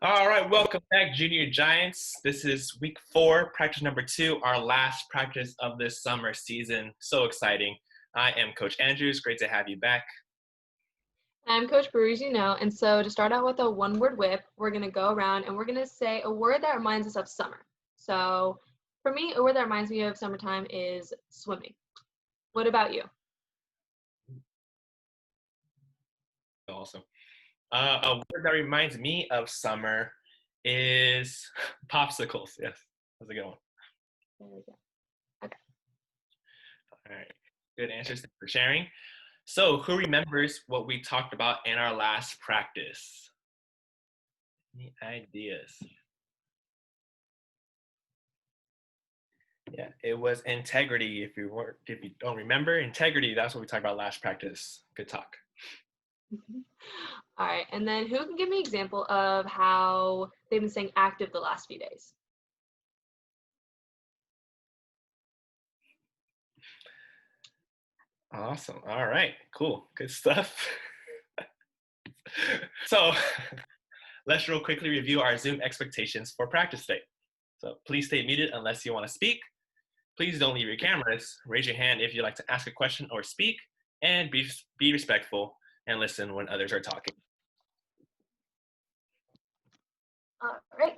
All right, welcome back, Junior Giants. This is week 4, practice number 2, our last practice of this summer season. So exciting. I am Coach Andrews. Great to have you back. I'm Coach Brewer, as you know, and so to start out with a one-word whip, we're going to go around and we're going to say a word that reminds us of summer. So for me, a word that reminds me of summertime is swimming. What about you? Awesome. A word that reminds me of summer is popsicles. Yes, that's a good one. There we go. Okay. All right, good answers. Thanks for sharing. So, who remembers what we talked about in our last practice? Any ideas? Yeah, it was integrity. If you don't remember, integrity. That's what we talked about last practice. Good talk. All right, and then who can give me an example of how they've been staying active the last few days? Awesome. All right. Cool. Good stuff. So let's real quickly review our Zoom expectations for practice day. So please stay muted unless you want to speak. Please don't leave your cameras. Raise your hand if you'd like to ask a question or speak, and be respectful and listen when others are talking. All right.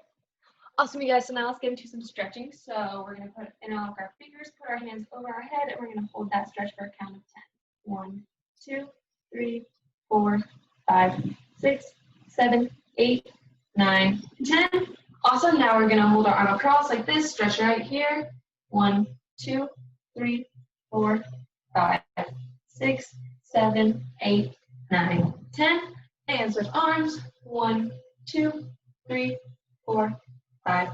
Awesome, you guys. So now let's get into some stretching. So we're going to put in all of our fingers, put our hands over our head, and we're going to hold that stretch for a count of 10. 1, 2, 3, 4, 5, 6, 7, 8, 9, 10. Awesome. Now we're going to hold our arm across like this. Stretch right here. 1, 2, 3, 4, 5, 6, 7, 8, 9, 10. And switch arms. 1, 2, 3, 4, 5,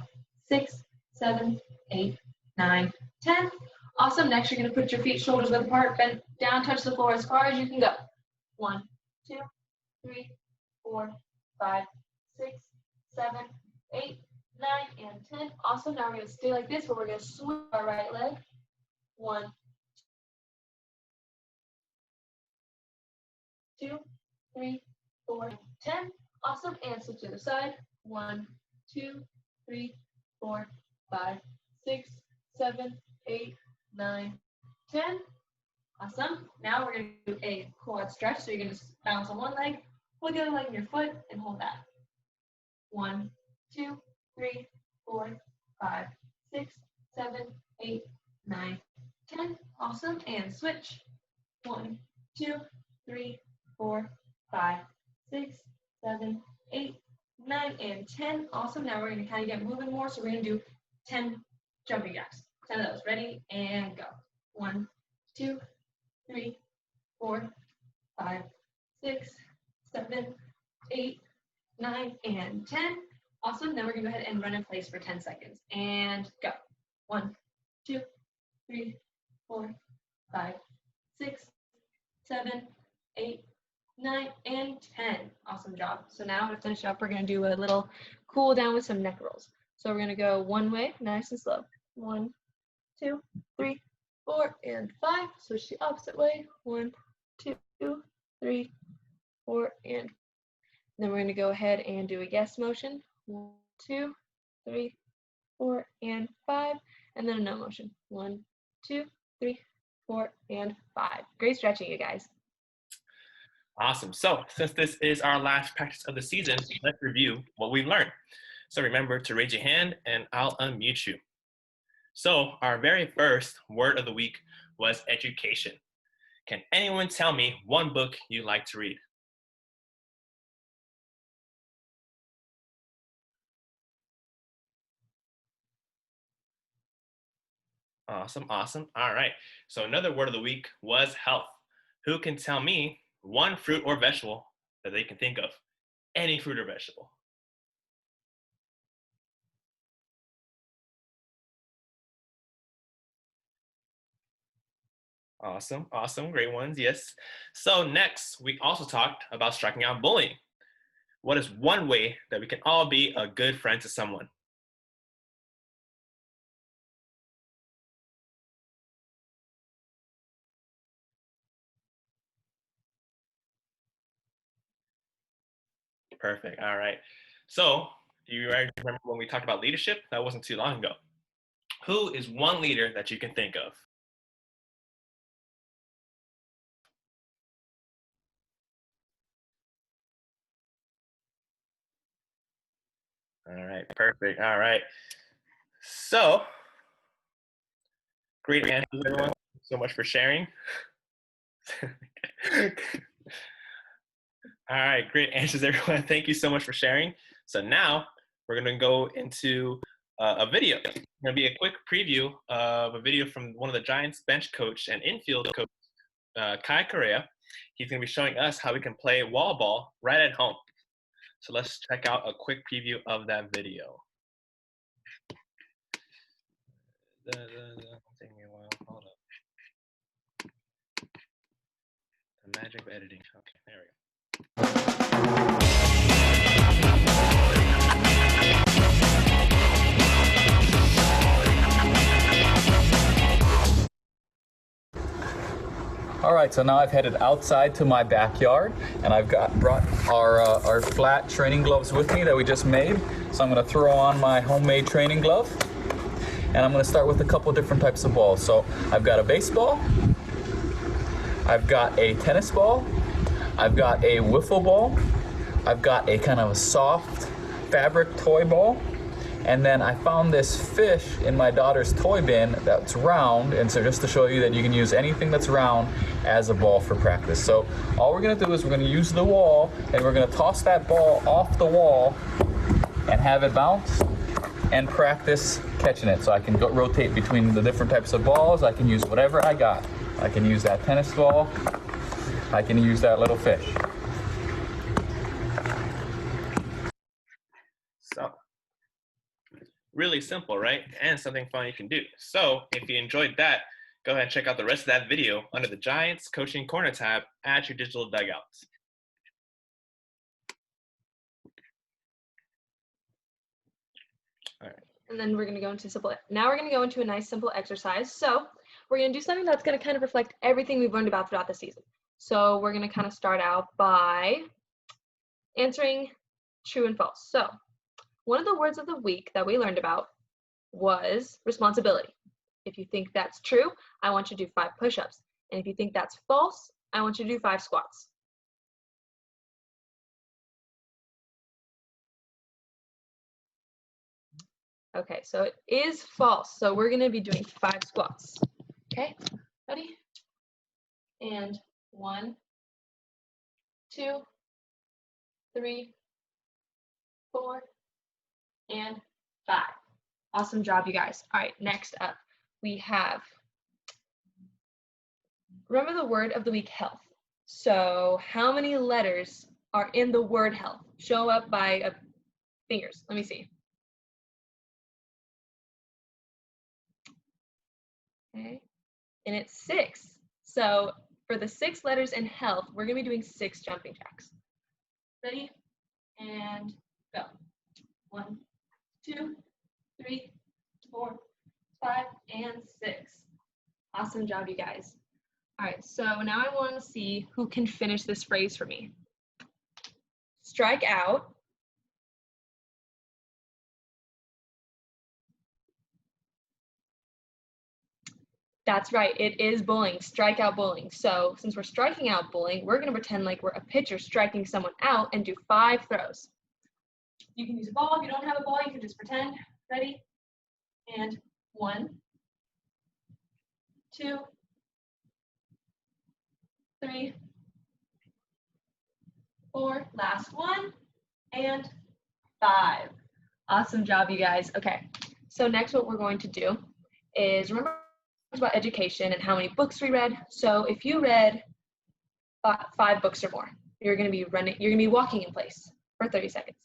6, 7, 8, 9, 10. Awesome. Next, you're going to put your feet shoulders width apart, bend down, touch the floor as far as you can go. 1, 2, 3, 4, 5, 6, 7, 8, 9, and 10. Awesome. Now we're going to stay like this, but we're going to swing our right leg. 1, 2, 3, 4, 10. Awesome. And switch to the side. 1, 2, 3, 4, 5, 6, 7, 8, 9, 10. Awesome. Now we're going to do a quad stretch. So you're going to bounce on one leg, pull the other leg in your foot, and hold that. 1, 2, 3, 4, 5, 6, 7, 8, 9, 10. Awesome. And switch. 1, 2, 3, 4, 5, 6, 7, 8, 9, and 10. Awesome. Now we're going to kind of get moving more. So we're going to do 10 jumping jacks. 10 of those. Ready? And go. 1, 2, 3, 4, 5, 6, 7, 8, 9, and 10. Awesome. Then we're going to go ahead and run in place for 10 seconds. And go. 1, 2, 3, 4, 5, 6, 7, 8, 9, and 10. Awesome job. So now to finish up, we're going to do a little cool down with some neck rolls. So we're going to go one way, nice and slow. 1, 2, 3, 4, and 5. Switch the opposite way. 1, 2, 3, 4, and then we're going to go ahead and do a yes motion. 1, 2, 3, 4, and 5. And then a no motion. 1, 2, 3, 4, and 5. Great stretching, you guys. Awesome. So since this is our last practice of the season, let's review what we've learned. So remember to raise your hand and I'll unmute you. So our very first word of the week was education. Can anyone tell me one book you like to read? Awesome, awesome. All right. So another word of the week was health. Who can tell me one fruit or vegetable that they can think of? Any fruit or vegetable. Awesome, awesome. Great ones. Yes. So next, we also talked about striking out bullying. What is one way that we can all be a good friend to someone? Perfect. All right. So, do you guys remember when we talked about leadership? That wasn't too long ago. Who is one leader that you can think of? All right, perfect. All right. So, great answers, everyone. Thanks so much for sharing. All right, great answers, everyone. Thank you so much for sharing. So now we're going to go into a video. It's going to be a quick preview of a video from one of the Giants bench coach and infield coach, Kai Correa. He's going to be showing us how we can play wall ball right at home. So let's check out a quick preview of that video. Taking me a while. Hold up. The magic of editing. Okay, there we go. All right, so now I've headed outside to my backyard, and I've brought our flat training gloves with me that we just made. So I'm going to throw on my homemade training glove, and I'm going to start with a couple different types of balls. So I've got a baseball, I've got a tennis ball, I've got a wiffle ball, I've got a kind of a soft fabric toy ball, and then I found this fish in my daughter's toy bin that's round, and so just to show you that you can use anything that's round as a ball for practice. So all we're gonna do is we're gonna use the wall, and we're gonna toss that ball off the wall and have it bounce and practice catching it. So I can rotate between the different types of balls. I can use whatever I got. I can use that tennis ball. I can use that little fish. So, really simple, right? And something fun you can do. So if you enjoyed that, go ahead and check out the rest of that video under the Giants Coaching Corner tab at your digital dugouts. All right. And then we're going to go into now we're going to go into a nice simple exercise. So we're going to do something that's going to kind of reflect everything we've learned about throughout the season. So we're going to kind of start out by answering true and false. So one of the words of the week that we learned about was responsibility. If you think that's true, I want you to do 5 push-ups. And if you think that's false, I want you to do 5 squats. Okay, so it is false. So we're going to be doing 5 squats. Okay, ready? And 1, 2, 3, 4, and 5. Awesome job, you guys. All right, next up, we have, remember the word of the week, health. So how many letters are in the word health? Show up by fingers. Let me see. Okay, and it's 6. So for the 6 letters in health, we're going to be doing 6 jumping jacks. Ready? And go. 1, 2, 3, 4, 5, and 6. Awesome job, you guys. All right, so now I want to see who can finish this phrase for me. Strike out. That's right, it is bowling, strikeout bowling. So since we're striking out bowling, we're going to pretend like we're a pitcher striking someone out and do 5 throws. You can use a ball. If you don't have a ball, you can just pretend. Ready? And 1, 2, 3, 4, last one, and 5. Awesome job, you guys. Okay, so next what we're going to do is remember about education and how many books we read. So if you read 5 books or more, you're going to be walking in place for 30 seconds.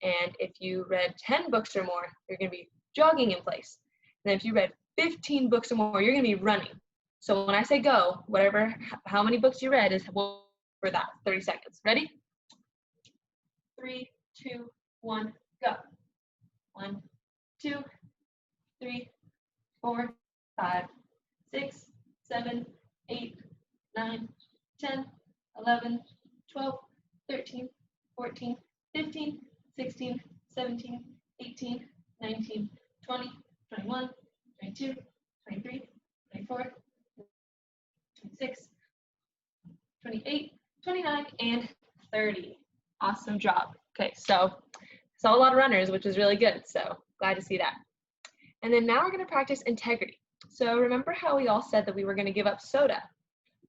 And if you read 10 books or more, you're going to be jogging in place. And if you read 15 books or more, you're going to be running. So when I say go, how many books you read is for that 30 seconds. Ready? 3, 2, 1, go. 1, 2, 3, 4, 5, 6, 7, 8, 9, 10, 11, 12, 13, 14, 15, 16, 17, 18, 19, 20, 21, 22, 23, 24, 26, 28, 29, and 30. Awesome job. Okay, so saw a lot of runners, which is really good. So glad to see that. And then now we're going to practice integrity. So remember how we all said that we were going to give up soda.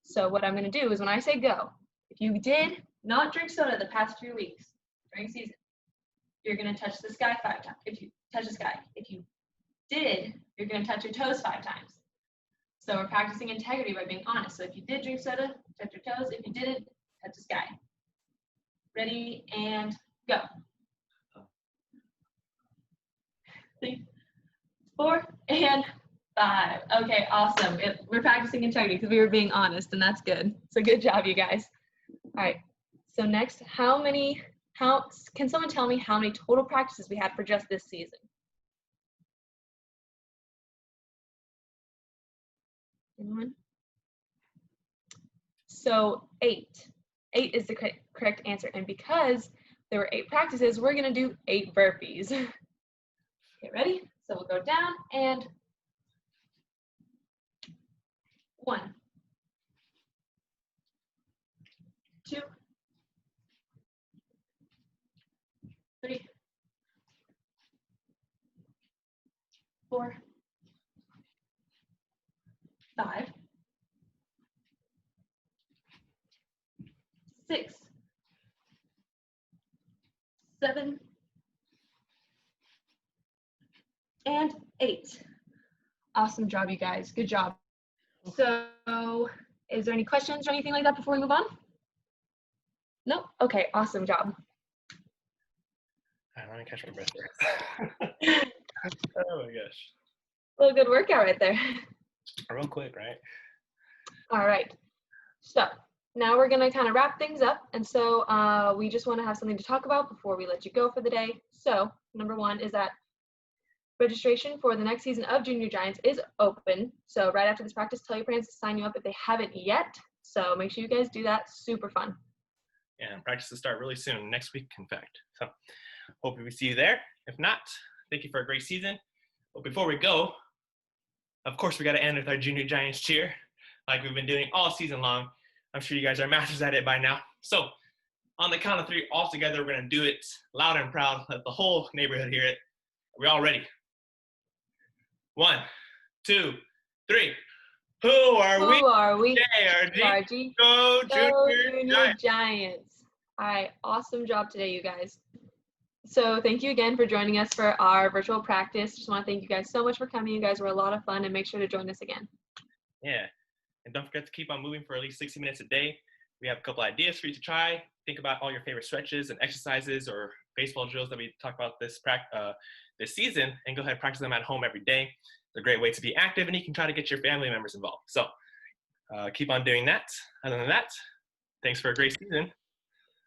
So what I'm going to do is when I say go, if you did not drink soda the past 3 weeks during season, you're going to touch the sky 5 times. If you touch the sky, if you did, you're going to touch your toes 5 times. So we're practicing integrity by being honest. So if you did drink soda, touch your toes. If you didn't, touch the sky. Ready and go. 3, 4, and 5. Okay, awesome. We're practicing integrity because we were being honest, and that's good. So good job, you guys. All right. So next, can someone tell me how many total practices we had for just this season? Anyone? So 8. 8 is the correct answer. And because there were 8 practices, we're going to do 8 burpees. Okay, ready? So we'll go down and 1, 2, 3, 4, 5, 6, 7, and 8. Awesome job, you guys. Good job. So, is there any questions or anything like that before we move on? No? Okay, awesome job. Let me catch my breath there. Oh my gosh. Well, good workout right there. Real quick, right? All right. So now we're going to kind of wrap things up. And so we just want to have something to talk about before we let you go for the day. So number 1 is that registration for the next season of Junior Giants is open. So right after this practice, tell your parents to sign you up if they haven't yet. So make sure you guys do that. Super fun. Yeah, practices start really soon, next week, in fact. So hope we see you there. If not, thank you for a great season. But before we go, of course, we got to end with our Junior Giants cheer, like we've been doing all season long. I'm sure you guys are masters at it by now. So on the count of 3, all together, we're going to do it loud and proud. Let the whole neighborhood hear it. Are we all ready? 1, 2, 3. Who are we? Who are we? JRG. Go Junior Giants. All right, awesome job today, you guys. So thank you again for joining us for our virtual practice. Just want to thank you guys so much for coming. You guys were a lot of fun, and make sure to join us again. Yeah, and don't forget to keep on moving for at least 60 minutes a day. We have a couple ideas for you to try. Think about all your favorite stretches and exercises or baseball drills that we talked about this season, and go ahead and practice them at home every day. They're a great way to be active, and you can try to get your family members involved. So keep on doing that. Other than that, thanks for a great season.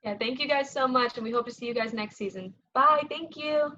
Yeah, thank you guys so much, and we hope to see you guys next season. Bye. Thank you.